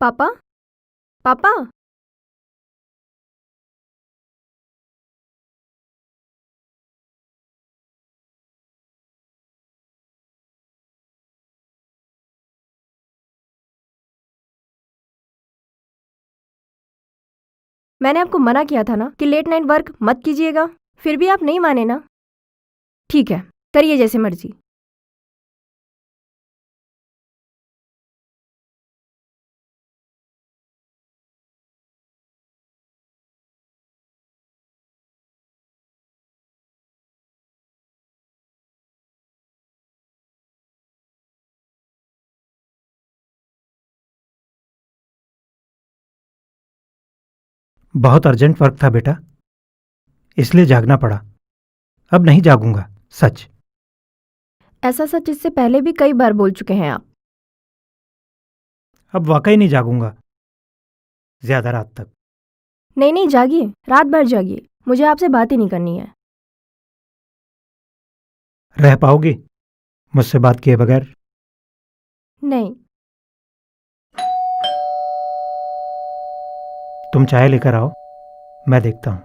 पापा पापा मैंने आपको मना किया था ना कि लेट नाइट वर्क मत कीजिएगा, फिर भी आप नहीं माने ना। ठीक है, करिए जैसे मर्जी। बहुत अर्जेंट वर्क था बेटा, इसलिए जागना पड़ा। अब नहीं जागूंगा, सच। ऐसा सच इससे पहले भी कई बार बोल चुके हैं आप। अब वाकई नहीं जागूंगा ज्यादा रात तक। नहीं नहीं, जागिए, रात भर जागिए, मुझे आपसे बात ही नहीं करनी है। रह पाओगी मुझसे बात किए बगैर? नहीं। तुम चाय लेकर आओ, मैं देखता हूं।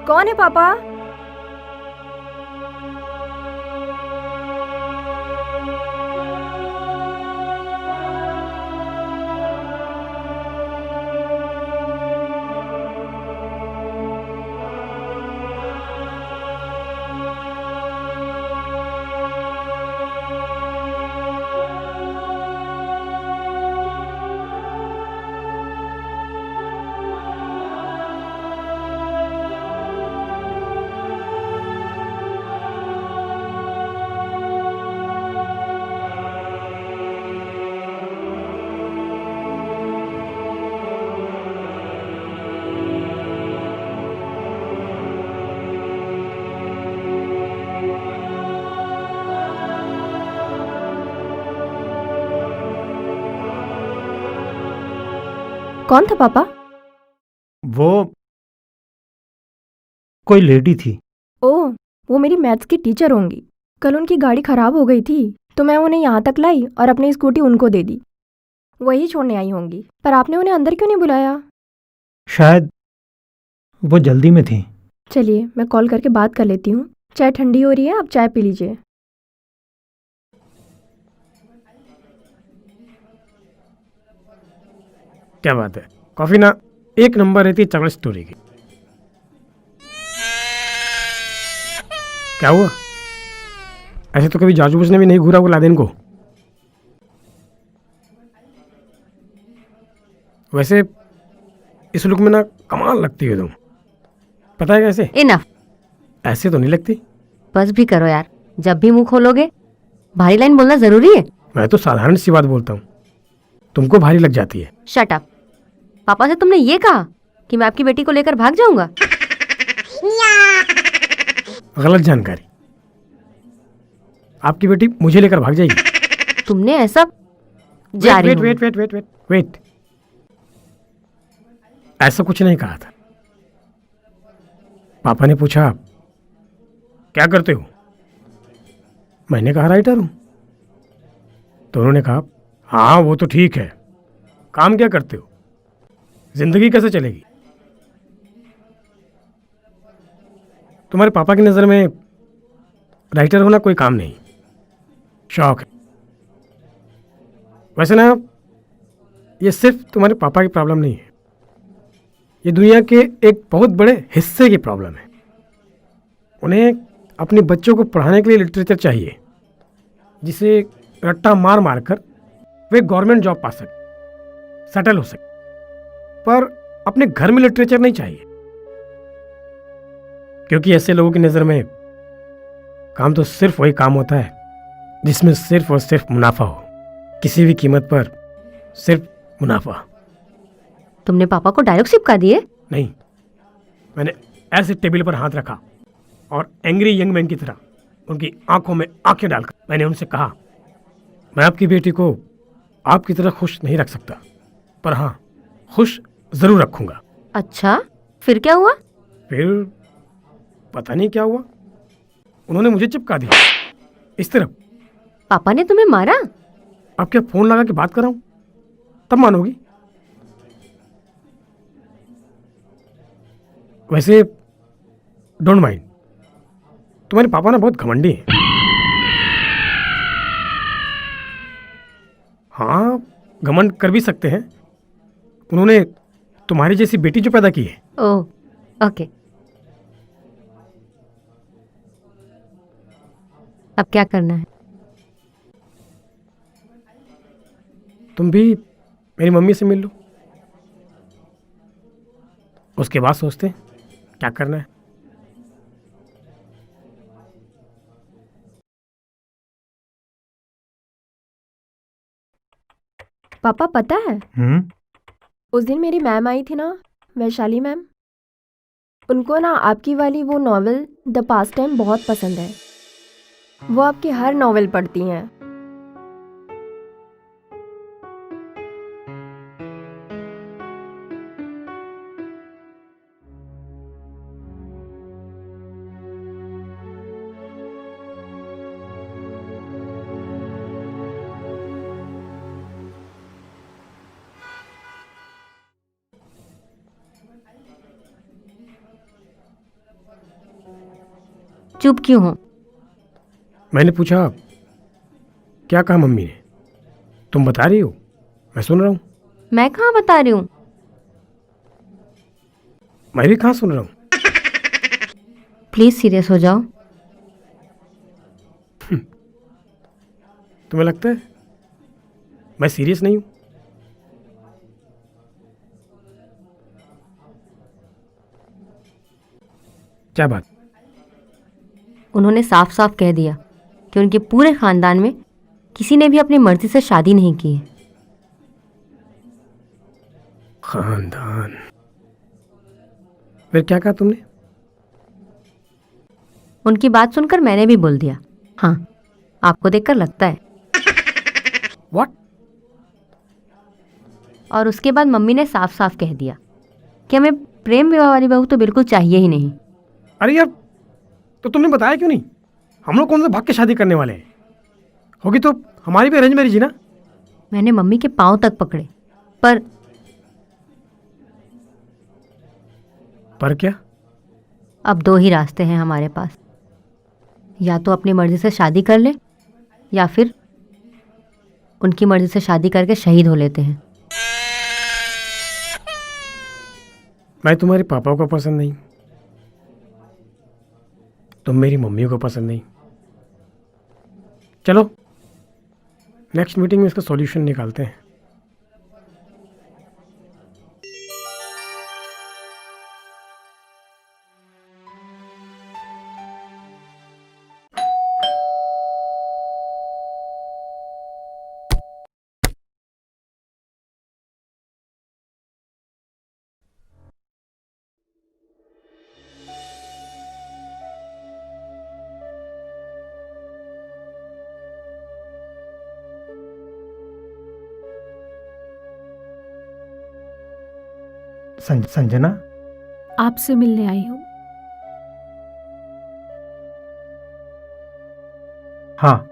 कौन है पापा? कौन था पापा? वो कोई लेडी थी। ओह, वो मेरी मैथ्स की टीचर होंगी। कल उनकी गाड़ी खराब हो गई थी तो मैं उन्हें यहाँ तक लाई और अपनी स्कूटी उनको दे दी। वही छोड़ने आई होंगी। पर आपने उन्हें अंदर क्यों नहीं बुलाया? शायद वो जल्दी में थी। चलिए, मैं कॉल करके बात कर लेती हूँ। चाय ठंडी हो रही है, आप चाय पी लीजिए। क्या बात है, कॉफी ना एक नंबर रहती है चकड़ स्टोरी की। क्या हुआ? ऐसे तो कभी जाजू बूझने भी नहीं घूरा वो लादेन को। वैसे इस लुक में ना कमाल लगती है तुम। पता है कैसे? इनफ। ऐसे तो नहीं लगती। बस भी करो यार, जब भी मुंह खोलोगे भारी लाइन बोलना जरूरी है। मैं तो साधारण सी बात बोलता हूँ, तुमको भारी लग जाती है। Shut up. पापा से तुमने ये कहा कि मैं आपकी बेटी को लेकर भाग जाऊंगा? गलत जानकारी। आपकी बेटी मुझे लेकर भाग जाएगी? तुमने ऐसा wait wait wait wait wait wait, ऐसा कुछ नहीं कहा था। पापा ने पूछा क्या करते हो, मैंने कहा राइटर हूं। तो उन्होंने कहा हाँ वो तो ठीक है, काम क्या करते हो, जिंदगी कैसे चलेगी? तुम्हारे पापा की नज़र में राइटर होना कोई काम नहीं, शौक है। वैसे ना ये सिर्फ तुम्हारे पापा की प्रॉब्लम नहीं है, ये दुनिया के एक बहुत बड़े हिस्से की प्रॉब्लम है। उन्हें अपने बच्चों को पढ़ाने के लिए लिटरेचर चाहिए, जिसे रट्टा मार मार कर वे गवर्नमेंट जॉब पा सके, सेटल हो सके। पर अपने घर में लिटरेचर नहीं चाहिए, क्योंकि ऐसे लोगों की नज़र में काम तो सिर्फ वही काम होता है जिसमें सिर्फ और सिर्फ मुनाफा हो, किसी भी कीमत पर सिर्फ मुनाफा। तुमने पापा को डायलॉग चिपका दिए? नहीं, मैंने ऐसे टेबल पर हाथ रखा और एंग्री यंग मैन की तरह उनकी आंखों में आंखें डालकर मैंने उनसे कहा, मैं आपकी बेटी को आपकी तरह खुश नहीं रख सकता, पर हाँ खुश जरूर रखूंगा। अच्छा, फिर क्या हुआ? फिर पता नहीं क्या हुआ, उन्होंने मुझे चिपका दिया इस तरफ। पापा ने तुम्हें मारा? अब क्या फोन लगा के बात कर रहा हूं, तब मानोगी? वैसे डोंट माइंड, तुम्हारे पापा ना बहुत घमंडी हैं। हाँ, घमंड कर भी सकते हैं। उन्होंने तुम्हारी जैसी बेटी जो पैदा की है। ओह, ओके। अब क्या करना है? तुम भी मेरी मम्मी से मिल लो, उसके बाद सोचते हैं क्या करना है। पापा पता है, हम्म। उस दिन मेरी मैम आई थी ना, वैशाली मैम, उनको ना आपकी वाली वो नॉवेल द पास्ट टाइम बहुत पसंद है। वो आपकी हर नॉवेल पढ़ती हैं। चुप क्यों हो? मैंने पूछा क्या कहा मम्मी ने, तुम बता रही हो, मैं सुन रहा हूँ। मैं कहाँ बता रही हूँ? मैं भी कहाँ सुन रहा हूँ। प्लीज सीरियस हो जाओ। तुम्हें लगता है मैं सीरियस नहीं हूँ? क्या बात? उन्होंने साफ साफ कह दिया कि उनके पूरे खानदान में किसी ने भी अपनी मर्जी से शादी नहीं की है। खानदान? फिर क्या कहा तुमने? उनकी बात सुनकर मैंने भी बोल दिया। हाँ, आपको देखकर लगता है। व्हाट? और उसके बाद मम्मी ने साफ साफ कह दिया कि हमें प्रेम विवाह वाली बहू तो बिल्कुल चाहिए ही नहीं। अरे यार, तो तुमने बताया क्यों नहीं? हम लोग कौन सा भाग के शादी करने वाले हैं? होगी तो हमारी भी अरेंज मैरिज ही ना। मैंने मम्मी के पांव तक पकड़े, पर क्या? अब दो ही रास्ते हैं हमारे पास। या तो अपनी मर्जी से शादी कर ले, या फिर उनकी मर्जी से शादी करके शहीद हो लेते हैं। मैं तुम्हारे पापा को पसंद नहीं, तुम मेरी मम्मी को पसंद नहीं। चलो नेक्स्ट मीटिंग में इसका सॉल्यूशन निकालते हैं। संजना, आपसे मिलने आई हूँ। हाँ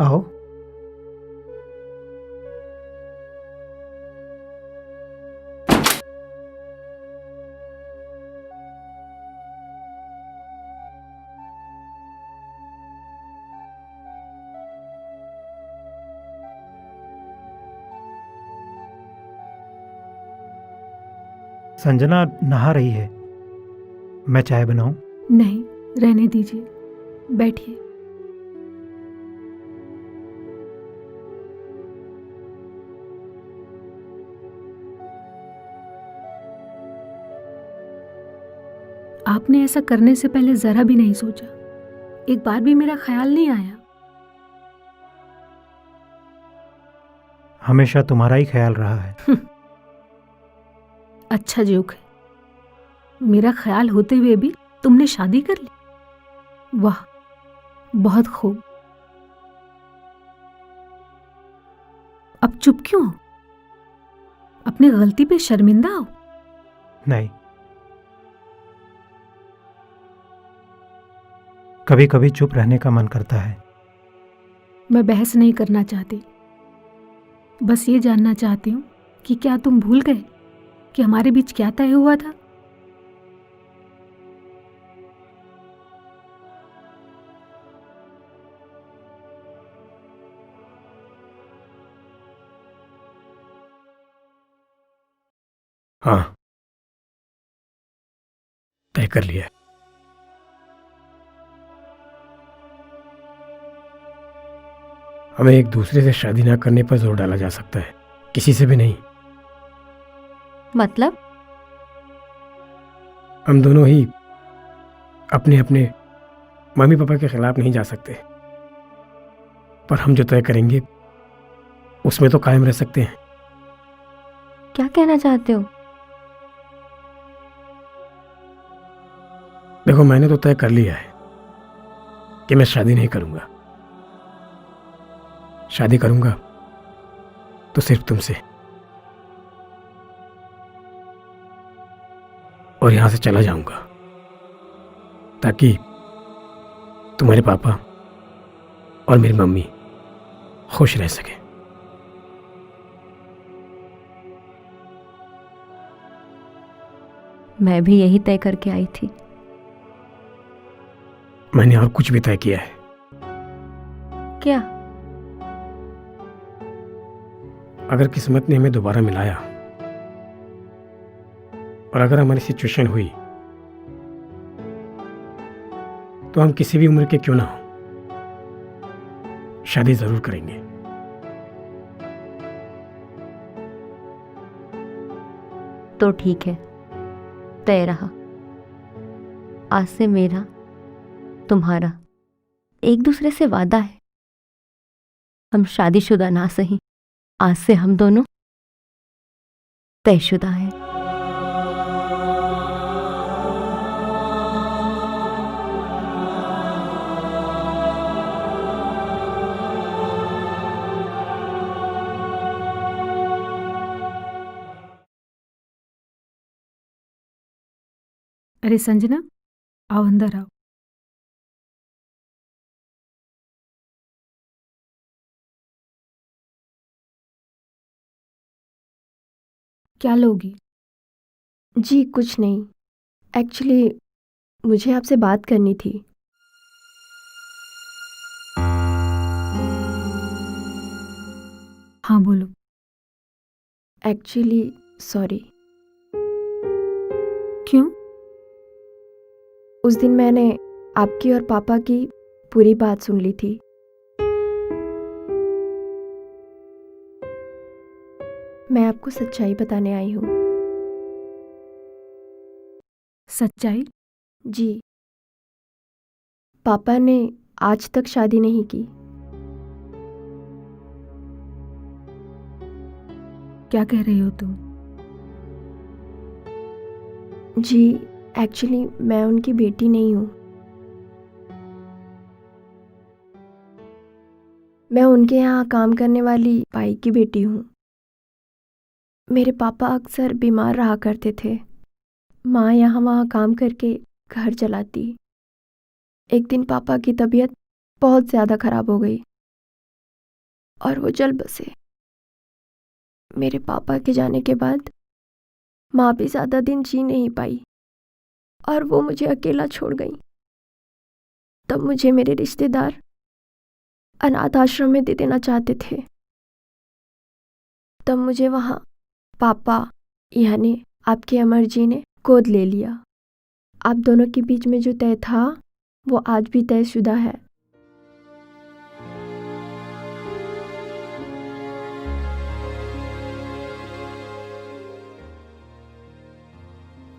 आओ। संजना नहा रही है, मैं चाय बनाऊं? नहीं, रहने दीजिए, बैठिए। आपने ऐसा करने से पहले जरा भी नहीं सोचा, एक बार भी मेरा ख्याल नहीं आया। हमेशा तुम्हारा ही ख्याल रहा है। अच्छा जोक है। मेरा ख्याल होते हुए भी तुमने शादी कर ली? वाह, बहुत खूब। अब चुप क्यों हो? अपनी गलती पे शर्मिंदा हो? नहीं, कभी कभी चुप रहने का मन करता है। मैं बहस नहीं करना चाहती, बस ये जानना चाहती हूँ कि क्या तुम भूल गए कि हमारे बीच क्या तय हुआ था? हाँ, तय कर लिया है। हमें एक दूसरे से शादी ना करने पर जोर डाला जा सकता है, किसी से भी नहीं। मतलब? हम दोनों ही अपने अपने मम्मी पापा के खिलाफ नहीं जा सकते, पर हम जो तय करेंगे उसमें तो कायम रह सकते हैं। क्या कहना चाहते हो? देखो, मैंने तो तय कर लिया है कि मैं शादी नहीं करूंगा। शादी करूंगा तो सिर्फ तुमसे, और यहां से चला जाऊंगा ताकि तुम्हारे पापा और मेरी मम्मी खुश रह सके। मैं भी यही तय करके आई थी। मैंने और कुछ भी तय किया है। क्या? अगर किस्मत ने हमें दोबारा मिलाया और अगर हमारी सिचुएशन हुई तो हम किसी भी उम्र के क्यों ना हो, शादी जरूर करेंगे। तो ठीक है, तय रहा। आज से मेरा तुम्हारा एक दूसरे से वादा है। हम शादीशुदा ना सही, आज से हम दोनों तयशुदा हैं। अरे संजना, आओ अंदर आओ। क्या लोगी? जी कुछ नहीं, एक्चुअली मुझे आपसे बात करनी थी। हाँ बोलो। एक्चुअली सॉरी, क्यों? उस दिन मैंने आपकी और पापा की पूरी बात सुन ली थी। मैं आपको सच्चाई बताने आई हूँ। सच्चाई? जी, पापा ने आज तक शादी नहीं की। क्या कह रही हो तुम? जी, एक्चुअली मैं उनकी बेटी नहीं हूँ। मैं उनके यहाँ काम करने वाली बाई की बेटी हूँ। मेरे पापा अक्सर बीमार रहा करते थे। माँ यहाँ वहाँ काम करके घर चलाती। एक दिन पापा की तबीयत बहुत ज़्यादा खराब हो गई और वो चल बसे। मेरे पापा के जाने के बाद माँ भी ज़्यादा दिन जी नहीं पाई और वो मुझे अकेला छोड़ गई। तब मुझे मेरे रिश्तेदार अनाथ आश्रम में दे देना चाहते थे। तब मुझे वहाँ पापा यानी आपके अमर जी ने गोद ले लिया। आप दोनों के बीच में जो तय था वो आज भी तयशुदा है।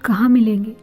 कहाँ मिलेंगे?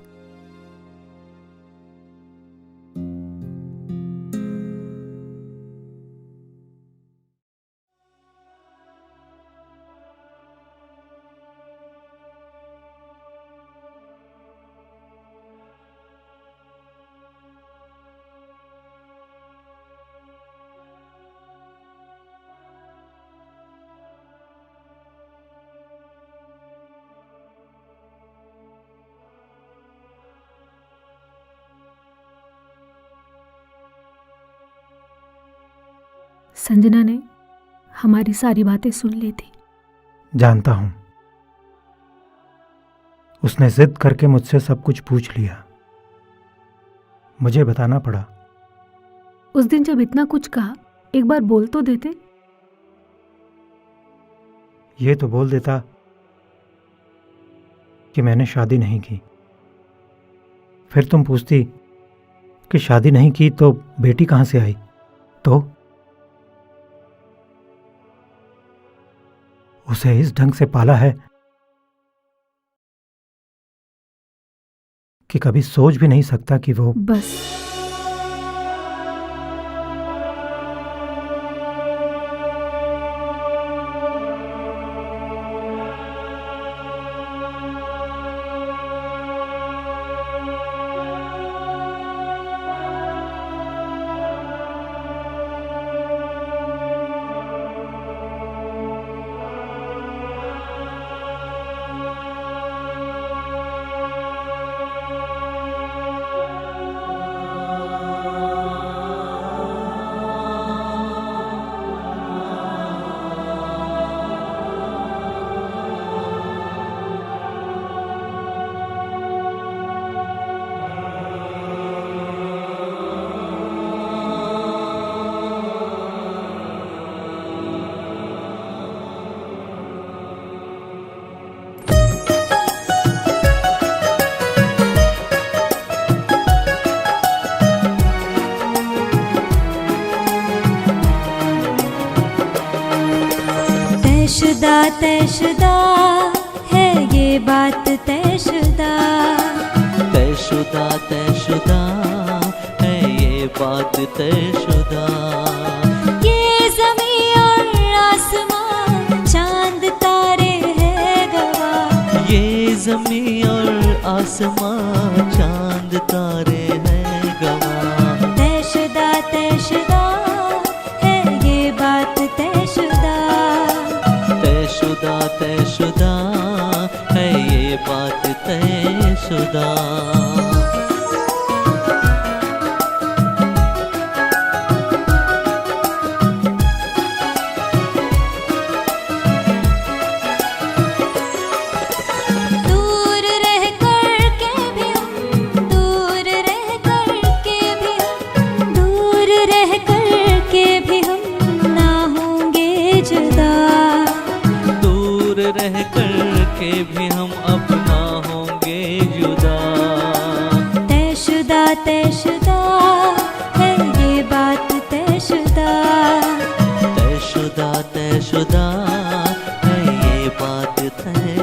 संजना ने हमारी सारी बातें सुन ली थी। जानता हूं, उसने जिद करके मुझसे सब कुछ पूछ लिया। मुझे बताना पड़ा। उस दिन जब इतना कुछ कहा, एक बार बोल तो देते। ये तो बोल देता कि मैंने शादी नहीं की। फिर तुम पूछती कि शादी नहीं की तो बेटी कहां से आई, तो उसे इस ढंग से पाला है कि कभी सोच भी नहीं सकता कि वो बस तयशुदा है ये बात तयशुदा, तयशुदा तयशुदा है ये बात तयशुदा। ये ज़मीं और आसमां चांद तारे है गवाह, ये ज़मीं और आसमां चांद तारे हैं गवाह। तयशुदा तयशुदा है ये बात तयशुदा, तयशुदा तयशुदा है ये बात तयशुदा। दूर रह कर के भी हम, दूर रह कर के भी हम, दूर रह कर के भी हम ना होंगे जुदा, दूर रह कर के भी हम अपना होंगे जुदा। तयशुदा तयशुदा है ये बात तयशुदा, तयशुदा तयशुदा है ये बात तय